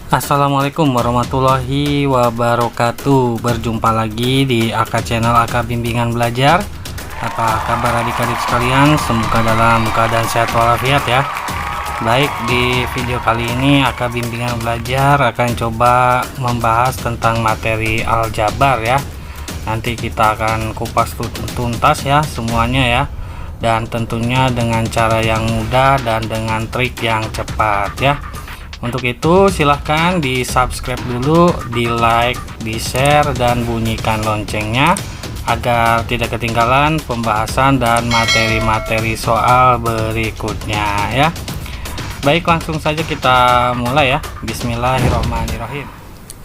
Assalamualaikum warahmatullahi wabarakatuh. Berjumpa lagi di AK Channel AK Bimbingan Belajar. Apa kabar adik-adik sekalian? Semoga dalam keadaan sehat walafiat ya. Baik, di video kali ini AK Bimbingan Belajar akan coba membahas tentang materi aljabar ya. Nanti kita akan kupas tuntas ya semuanya ya. Dan tentunya dengan cara yang mudah dan dengan trik yang cepat ya. Untuk itu silahkan di subscribe dulu, di like, di share, dan bunyikan loncengnya agar tidak ketinggalan pembahasan dan materi-materi soal berikutnya ya. Baik, langsung saja kita mulai ya. Bismillahirrahmanirrahim.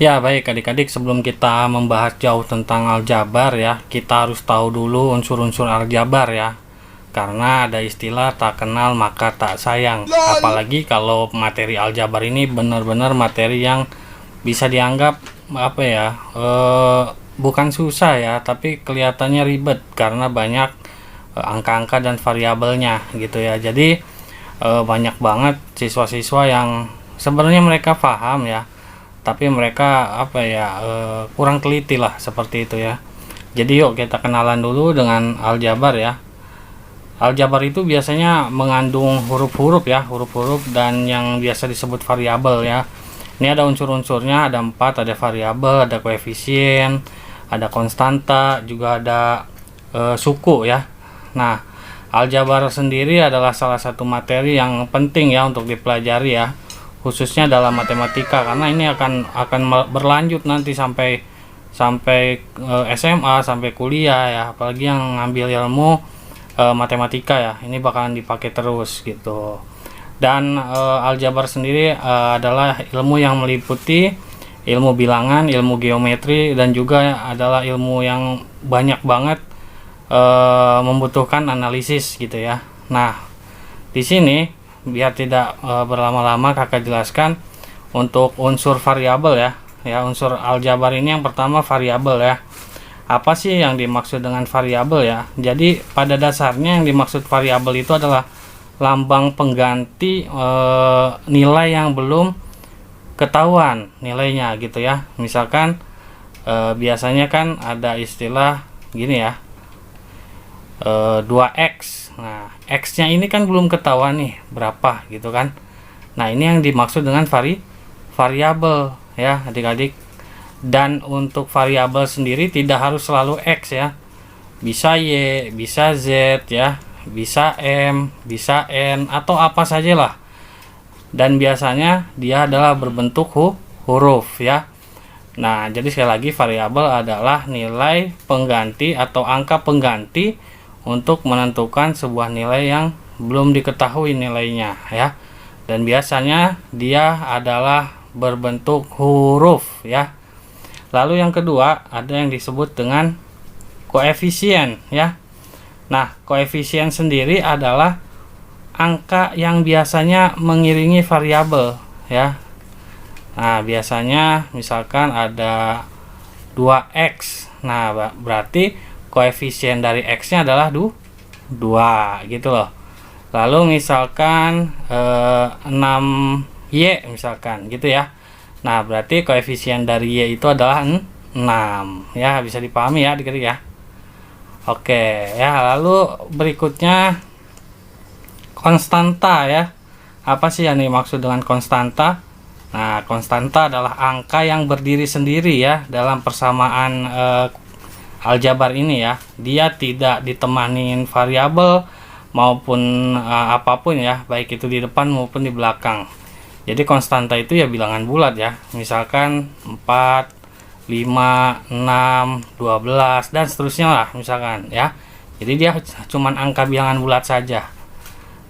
Ya baik adik-adik, sebelum kita membahas jauh tentang aljabar ya, kita harus tahu dulu unsur-unsur aljabar ya. Karena ada istilah tak kenal maka tak sayang. Apalagi kalau materi aljabar ini benar-benar materi yang bisa dianggap apa ya, bukan susah ya, tapi kelihatannya ribet karena banyak angka-angka dan variabelnya gitu ya. Jadi banyak banget siswa-siswa yang sebenarnya mereka paham ya, tapi mereka apa ya, kurang teliti lah seperti itu ya. Jadi yuk kita kenalan dulu dengan aljabar ya. Aljabar itu biasanya mengandung huruf-huruf ya, huruf-huruf dan yang biasa disebut variabel ya. Ini ada unsur-unsurnya, ada 4, ada variabel, ada koefisien, ada konstanta, juga ada suku ya. Nah, aljabar sendiri adalah salah satu materi yang penting ya untuk dipelajari ya, khususnya dalam matematika, karena ini akan berlanjut nanti sampai SMA, sampai kuliah ya, apalagi yang ngambil ilmu matematika ya, ini bakalan dipakai terus gitu. Dan aljabar sendiri adalah ilmu yang meliputi ilmu bilangan, ilmu geometri, dan juga adalah ilmu yang banyak banget membutuhkan analisis gitu ya. Nah, di sini biar tidak berlama-lama kakak jelaskan untuk unsur variabel ya. Ya, unsur aljabar ini yang pertama variabel ya. Apa sih yang dimaksud dengan variabel ya? Jadi pada dasarnya yang dimaksud variabel itu adalah lambang pengganti nilai yang belum ketahuan nilainya gitu ya. Misalkan biasanya kan ada istilah gini ya, 2x. Nah, x nya ini kan belum ketahuan nih berapa gitu kan. Nah, ini yang dimaksud dengan variabel ya adik-adik. Dan untuk variabel sendiri tidak harus selalu X ya, bisa Y, bisa Z ya, bisa M, bisa N, atau apa sajalah. Dan biasanya dia adalah berbentuk huruf ya. Nah, jadi sekali lagi variabel adalah nilai pengganti atau angka pengganti untuk menentukan sebuah nilai yang belum diketahui nilainya ya. Dan biasanya dia adalah berbentuk huruf ya. Lalu yang kedua ada yang disebut dengan koefisien ya. Nah, koefisien sendiri adalah angka yang biasanya mengiringi variabel ya. Nah, biasanya misalkan ada 2x. Nah, berarti koefisien dari x-nya adalah 2 gitu loh. Lalu misalkan 6y misalkan gitu ya. Nah, berarti koefisien dari Y itu adalah 6 ya, bisa dipahami ya adik-adik ya. Oke ya, lalu berikutnya konstanta ya. Apa sih yang dimaksud dengan konstanta? Nah, konstanta adalah angka yang berdiri sendiri ya dalam persamaan aljabar ini ya. Dia tidak ditemani variabel maupun apapun ya, baik itu di depan maupun di belakang. Jadi konstanta itu ya bilangan bulat ya, misalkan 4, 5, 6, 12 dan seterusnya lah misalkan ya. Jadi dia cuman angka bilangan bulat saja.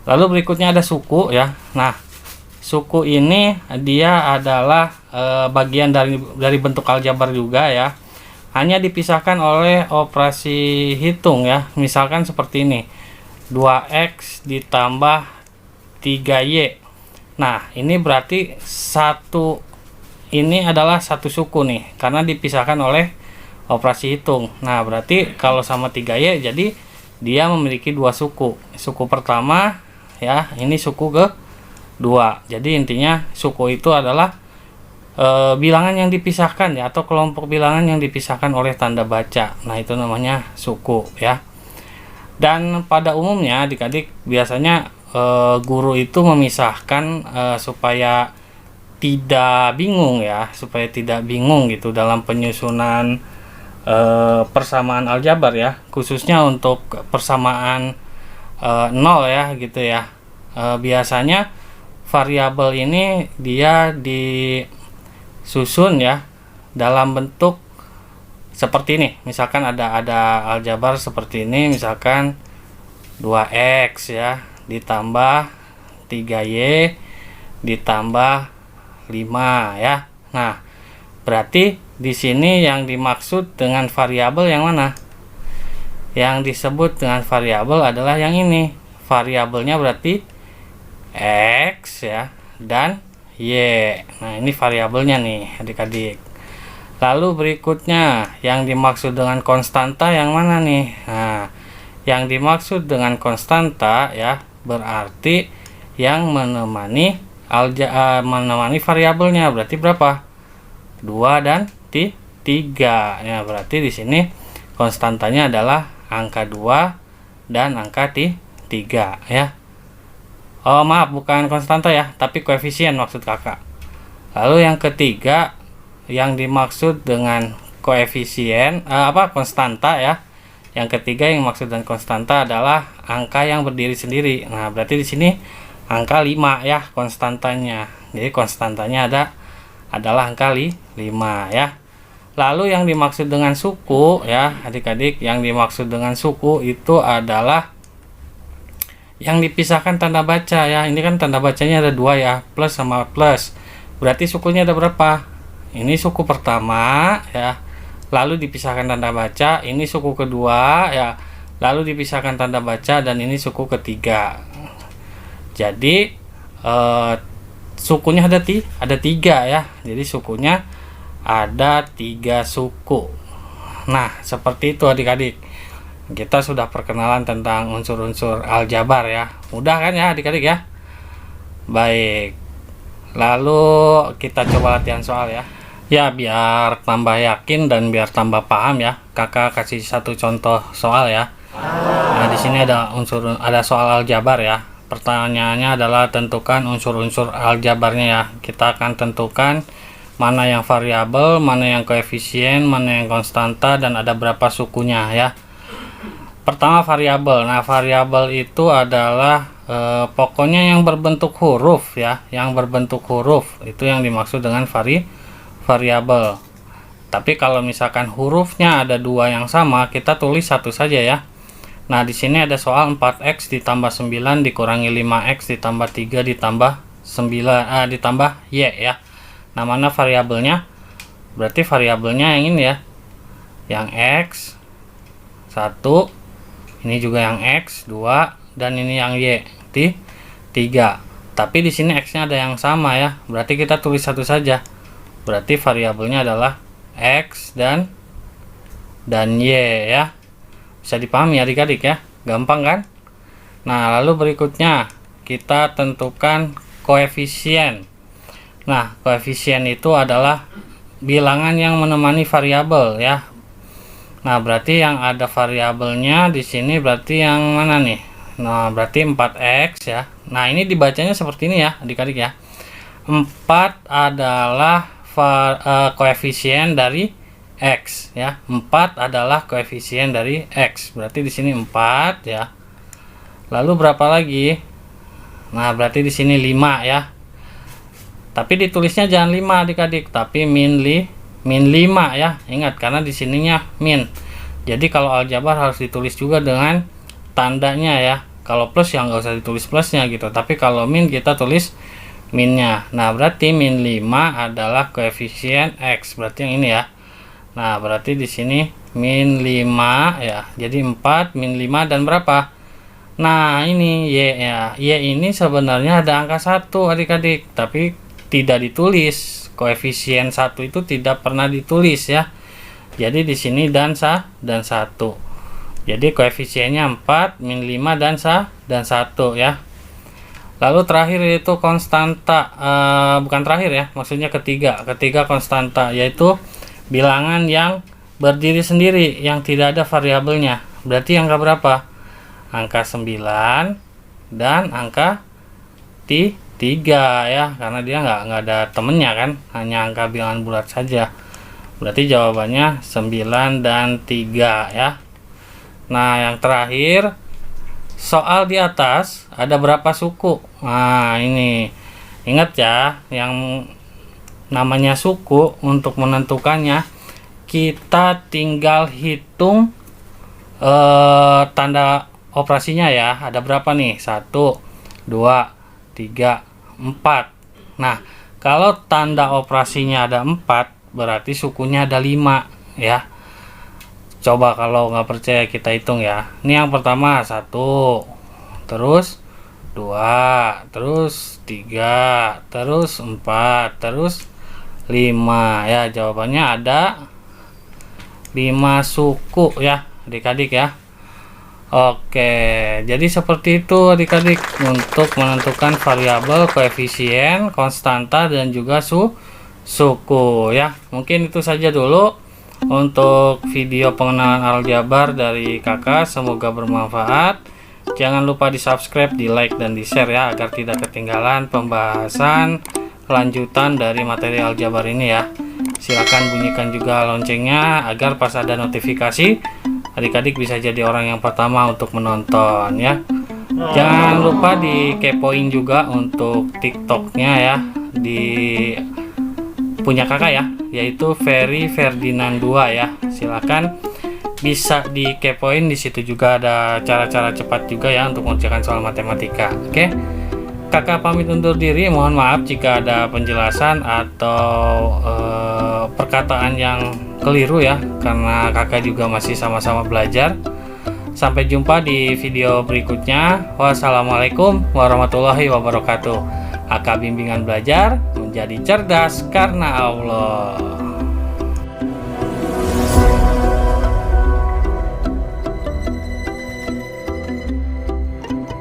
Lalu berikutnya ada suku ya. Nah, suku ini dia adalah bagian dari bentuk aljabar juga ya. Hanya dipisahkan oleh operasi hitung ya. Misalkan seperti ini, 2x ditambah 3y. Nah, ini berarti ini adalah satu suku nih, karena dipisahkan oleh operasi hitung. Nah, berarti kalau sama 3y, jadi dia memiliki dua suku. Suku pertama ya, ini suku kedua. Jadi intinya suku itu adalah bilangan yang dipisahkan ya, atau kelompok bilangan yang dipisahkan oleh tanda baca. Nah, itu namanya suku ya. Dan pada umumnya adik-adik biasanya guru itu memisahkan supaya tidak bingung ya, supaya tidak bingung gitu dalam penyusunan persamaan aljabar ya, khususnya untuk persamaan 0 ya gitu ya. Biasanya variabel ini dia disusun ya dalam bentuk seperti ini. Misalkan ada aljabar seperti ini, misalkan 2x ya ditambah 3y ditambah 5 ya. Nah, berarti di sini yang dimaksud dengan variabel yang mana? Yang disebut dengan variabel adalah yang ini. Variabelnya berarti x ya dan y. Nah, ini variabelnya nih adik-adik. Lalu berikutnya yang dimaksud dengan konstanta yang mana nih? Nah, yang dimaksud dengan konstanta ya berarti yang menemani variabelnya, berarti berapa? 2 dan 3. Ya, berarti di sini konstantanya adalah angka 2 dan angka 3 ya. Oh, maaf, bukan konstanta ya, tapi koefisien maksud kakak. Lalu yang ketiga yang dimaksud dengan koefisien konstanta ya. Yang ketiga yang dimaksud dengan konstanta adalah angka yang berdiri sendiri. Nah, berarti di sini angka 5 ya konstantanya. Jadi konstantanya adalah angka 5 ya. Lalu yang dimaksud dengan suku ya adik-adik, yang dimaksud dengan suku itu adalah yang dipisahkan tanda baca ya. Ini kan tanda bacanya ada 2 ya, plus sama plus. Berarti sukunya ada berapa? Ini suku pertama ya, lalu dipisahkan tanda baca. Ini suku kedua ya, lalu dipisahkan tanda baca, dan ini suku ketiga. Jadi sukunya ada 3 ya. Jadi sukunya ada 3 suku. Nah, seperti itu adik-adik. Kita sudah perkenalan tentang unsur-unsur aljabar ya. Mudah kan ya adik-adik ya? Baik. Lalu kita coba latihan soal ya. Ya, biar tambah yakin dan biar tambah paham ya, kakak kasih satu contoh soal ya. Nah, di sini ada soal aljabar ya. Pertanyaannya adalah tentukan unsur-unsur aljabarnya ya. Kita akan tentukan mana yang variabel, mana yang koefisien, mana yang konstanta, dan ada berapa sukunya ya. Pertama variabel. Nah, variabel itu adalah pokoknya yang berbentuk huruf ya. Yang berbentuk huruf itu yang dimaksud dengan variabel. Tapi kalau misalkan hurufnya ada 2 yang sama, kita tulis satu saja ya. Nah, di sini ada soal 4x ditambah 9 dikurangi 5x ditambah 3 ditambah 9 ditambah y ya. Nah, mana variabelnya? Berarti variabelnya yang ini ya. Yang x 1, ini juga yang x 2, dan ini yang y 3. Tapi di sini x-nya ada yang sama ya. Berarti kita tulis satu saja. Berarti variabelnya adalah x dan y ya. Bisa dipahami adik-adik ya, gampang kan? Nah, lalu berikutnya kita tentukan koefisien. Nah, koefisien itu adalah bilangan yang menemani variabel ya. Nah, berarti yang ada variabelnya di sini berarti yang mana nih? Nah, berarti 4x ya. Nah, ini dibacanya seperti ini ya adik-adik ya. 4 adalah koefisien dari x ya. 4 adalah koefisien dari x. Berarti di sini 4 ya. Lalu berapa lagi? Nah, berarti di sini 5 ya. Tapi ditulisnya jangan 5 adik-adik, tapi min 5 ya. Ingat, karena di sininya min. Jadi kalau aljabar harus ditulis juga dengan tandanya ya. Kalau plus ya nggak usah ditulis plusnya gitu. Tapi kalau min kita tulis minnya. Nah, berarti min 5 adalah koefisien x. Berarti yang ini ya. Nah, berarti di sini min 5 ya. Jadi 4 min 5 dan berapa? Nah, ini y ya. Y ini sebenarnya ada angka 1 adik-adik, tapi tidak ditulis. Koefisien 1 itu tidak pernah ditulis ya. Jadi di sini dan 1. Jadi koefisiennya 4 min 5 dan 1 ya. Lalu terakhir yaitu konstanta, bukan terakhir ya, maksudnya ketiga konstanta, yaitu bilangan yang berdiri sendiri yang tidak ada variabelnya. Berarti angka berapa? Angka 9 dan angka 3 ya, karena dia nggak ada temennya kan, hanya angka bilangan bulat saja. Berarti jawabannya 9 dan 3 ya. Nah, yang terakhir, soal di atas ada berapa suku? Nah, ini ingat ya, yang namanya suku untuk menentukannya kita tinggal hitung tanda operasinya ya. Ada berapa nih? 1, 2, 3, 4. Nah, kalau tanda operasinya ada 4, berarti sukunya ada 5 ya. Coba kalau nggak percaya kita hitung ya. Ini yang pertama 1, terus 2, terus 3, terus 4, terus 5 ya. Jawabannya ada 5 suku ya adik-adik ya. Oke, jadi seperti itu adik-adik untuk menentukan variabel, koefisien, konstanta, dan juga suku ya. Mungkin itu saja dulu untuk video pengenalan aljabar dari kakak. Semoga bermanfaat. Jangan lupa di subscribe, di like, dan di share ya, agar tidak ketinggalan pembahasan kelanjutan dari materi aljabar ini ya. Silakan bunyikan juga loncengnya agar pas ada notifikasi adik-adik bisa jadi orang yang pertama untuk menonton ya. Jangan lupa dikepoin juga untuk TikToknya ya, di punya kakak ya, yaitu Ferry Ferdinand 2 ya. Silakan bisa dikepoin, di situ juga ada cara-cara cepat juga ya untuk mengerjakan soal matematika. Oke. Kakak pamit undur diri, mohon maaf jika ada penjelasan atau perkataan yang keliru ya, karena kakak juga masih sama-sama belajar. Sampai jumpa di video berikutnya. Wassalamualaikum warahmatullahi wabarakatuh. Kakak bimbingan belajar menjadi cerdas karena Allah.